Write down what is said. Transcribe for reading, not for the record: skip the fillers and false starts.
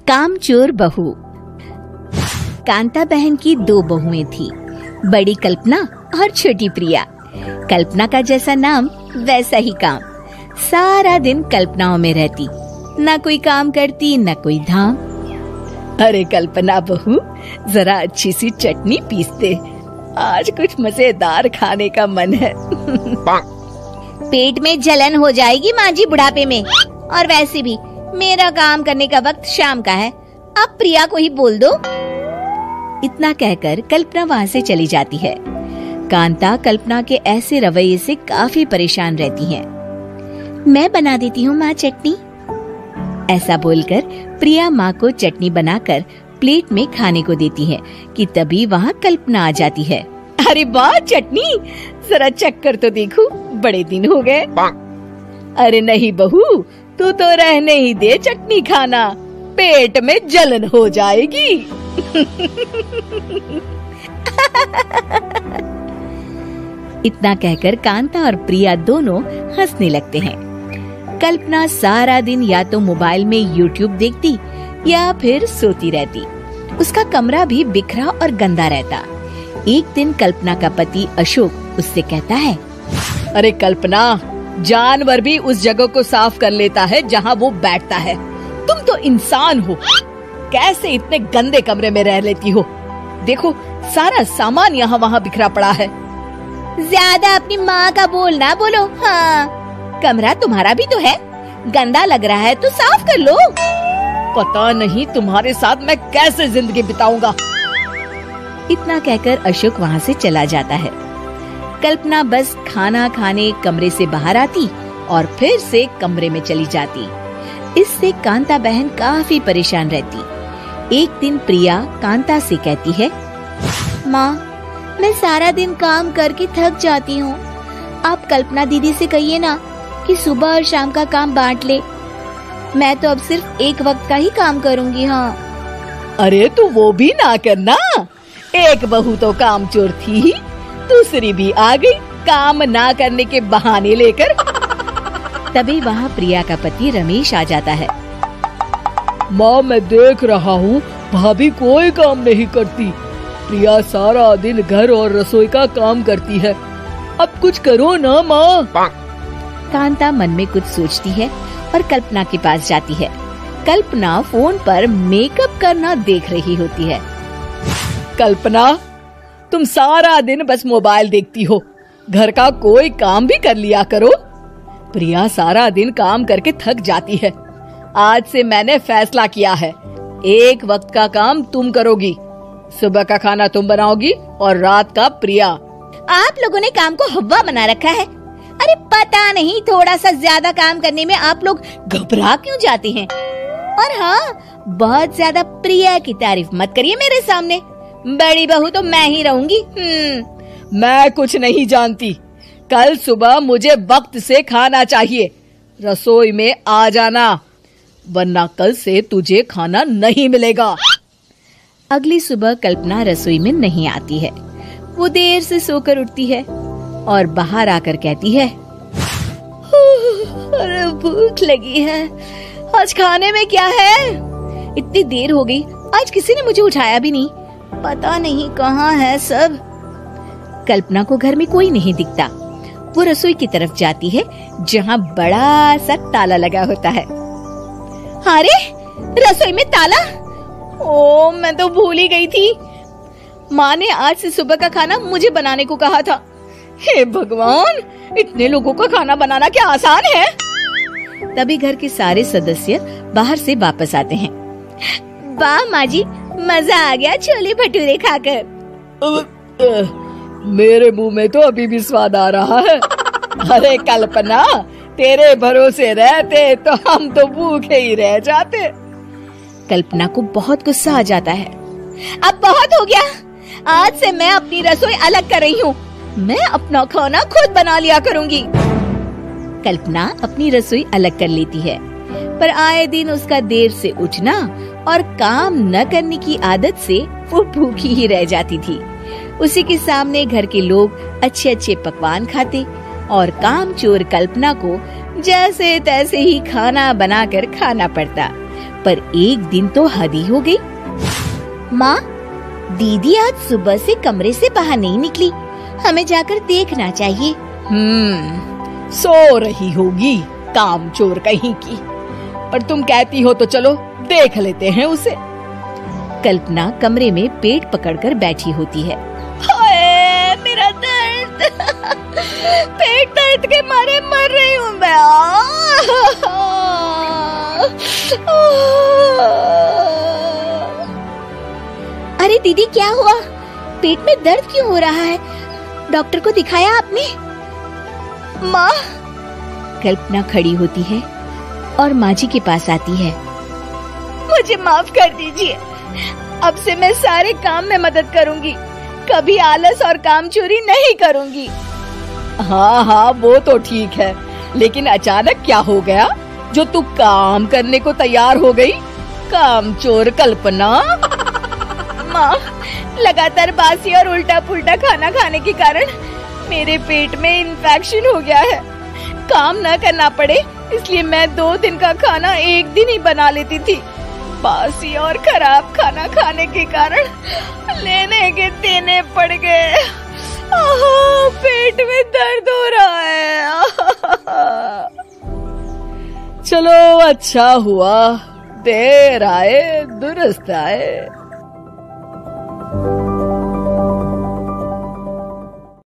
कामचोर बहू। कांता बहन की 2 बहुएं थी, बड़ी कल्पना और छोटी प्रिया। कल्पना का जैसा नाम वैसा ही काम। सारा दिन कल्पनाओं में रहती, न कोई काम करती न कोई धाम। अरे कल्पना बहू, जरा अच्छी सी चटनी पीस दे, आज कुछ मजेदार खाने का मन है। पेट में जलन हो जाएगी माँ जी बुढ़ापे में, और वैसे भी मेरा काम करने का वक्त शाम का है, अब प्रिया को ही बोल दो। इतना कहकर कल्पना वहाँ से चली जाती है। कांता कल्पना के ऐसे रवैये से काफी परेशान रहती है। मैं बना देती हूँ माँ चटनी, ऐसा बोलकर प्रिया माँ को चटनी बनाकर प्लेट में खाने को देती है कि तभी वहाँ कल्पना आ जाती है। अरे वाह चटनी, जरा चक्कर तो देखो, बड़े दिन हो गए। अरे नहीं बहू, तू तो रहने ही दे चटनी खाना, पेट में जलन हो जाएगी। इतना कहकर कांता और प्रिया दोनों हंसने लगते हैं। कल्पना सारा दिन या तो मोबाइल में यूट्यूब देखती या फिर सोती रहती। उसका कमरा भी बिखरा और गंदा रहता। एक दिन कल्पना का पति अशोक उससे कहता है, अरे कल्पना, जानवर भी उस जगह को साफ कर लेता है जहाँ वो बैठता है, तुम तो इंसान हो, कैसे इतने गंदे कमरे में रह लेती हो? देखो सारा सामान यहाँ वहाँ बिखरा पड़ा है। ज्यादा अपनी माँ का बोल ना बोलो। हाँ, कमरा तुम्हारा भी तो है, गंदा लग रहा है तो साफ कर लो। पता नहीं तुम्हारे साथ मैं कैसे जिंदगी बिताऊंगा। इतना कहकर अशोक वहाँ से चला जाता है। कल्पना बस खाना खाने कमरे से बाहर आती और फिर से कमरे में चली जाती। इससे कांता बहन काफी परेशान रहती। एक दिन प्रिया कांता से कहती है, माँ, मैं सारा दिन काम करके थक जाती हूँ, आप कल्पना दीदी से कहिए ना कि सुबह और शाम का काम बांट ले, मैं तो अब सिर्फ एक वक्त का ही काम करूँगी। हाँ। अरे तू वो भी ना करना, एक बहू तो कामचोर थी ही, दूसरी भी आ गई काम ना करने के बहाने लेकर। तभी वहाँ प्रिया का पति रमेश आ जाता है। माँ, मैं देख रहा हूँ भाभी कोई काम नहीं करती, प्रिया सारा दिन घर और रसोई का काम करती है, अब कुछ करो ना माँ। कांता मन में कुछ सोचती है और कल्पना के पास जाती है। कल्पना फोन पर मेकअप करना देख रही होती है। कल्पना, तुम सारा दिन बस मोबाइल देखती हो, घर का कोई काम भी कर लिया करो। प्रिया सारा दिन काम करके थक जाती है। आज से मैंने फैसला किया है, एक वक्त का काम तुम करोगी, सुबह का खाना तुम बनाओगी और रात का प्रिया। आप लोगों ने काम को हवा बना रखा है। अरे पता नहीं थोड़ा सा ज्यादा काम करने में आप लोग घबरा क्यों जाते हैं। और हाँ, बहुत ज्यादा प्रिया की तारीफ मत करिए मेरे सामने, बड़ी बहू तो मैं ही रहूंगी। मैं कुछ नहीं जानती, कल सुबह मुझे वक्त से खाना चाहिए, रसोई में आ जाना, वरना कल से तुझे खाना नहीं मिलेगा। अगली सुबह कल्पना रसोई में नहीं आती है। वो देर से सोकर उठती है और बाहर आकर कहती है, अरे भूख लगी है, आज खाने में क्या है? इतनी देर हो गई, आज किसी ने मुझे उठाया भी नहीं, पता नहीं कहाँ है सब। कल्पना को घर में कोई नहीं दिखता। वो रसोई की तरफ जाती है जहाँ बड़ा सा ताला लगा होता है। अरे रसोई में ताला? ओ, मैं तो भूल ही गई थी। माँ ने आज से सुबह का खाना मुझे बनाने को कहा था। हे भगवान, इतने लोगों का खाना बनाना क्या आसान है? तभी घर के सारे सदस्य बाहर से वापस आते हैं। वाह माँ जी, मजा आ गया छोले भटूरे खाकर। मेरे मुंह में तो अभी भी स्वाद आ रहा है। अरे कल्पना, तेरे भरोसे रहते तो हम तो भूखे ही रह जाते। कल्पना को बहुत गुस्सा आ जाता है। अब बहुत हो गया, आज से मैं अपनी रसोई अलग कर रही हूँ, मैं अपना खाना खुद बना लिया करूँगी। कल्पना अपनी रसोई अलग कर लेती है, पर आए दिन उसका देर से उठना और काम न करने की आदत से वो भूखी ही रह जाती थी। उसी के सामने घर के लोग अच्छे अच्छे पकवान खाते और कामचोर कल्पना को जैसे तैसे ही खाना बनाकर खाना पड़ता। पर एक दिन तो हद ही हो गई। माँ, दीदी आज सुबह से कमरे से बाहर नहीं निकली, हमें जाकर देखना चाहिए। सो रही होगी कामचोर कहीं की, पर तुम कहती हो तो चलो देख लेते हैं उसे। कल्पना कमरे में पेट पकड़कर बैठी होती है। हाय मेरा दर्द, पेट दर्द के मारे मर रही हूँ मैं। अरे दीदी, क्या हुआ? पेट में दर्द क्यों हो रहा है? डॉक्टर को दिखाया आपने? माँ। कल्पना खड़ी होती है और माँ जी के पास आती है। मुझे माफ कर दीजिए, अब से मैं सारे काम में मदद करूंगी, कभी आलस और काम चोरी नहीं करूंगी। हाँ, वो तो ठीक है, लेकिन अचानक क्या हो गया जो तू काम करने को तैयार हो गई? कामचोर कल्पना। माँ, लगातार बासी और उल्टा पुल्टा खाना खाने के कारण मेरे पेट में इन्फेक्शन हो गया है। काम न करना पड़े इसलिए मैं 2 दिन का खाना एक दिन ही बना लेती थी। बासी और खराब खाना खाने के कारण लेने के देने पड़ गए। पेट में दर्द हो रहा है। चलो अच्छा हुआ, देर आए दुरुस्त आए।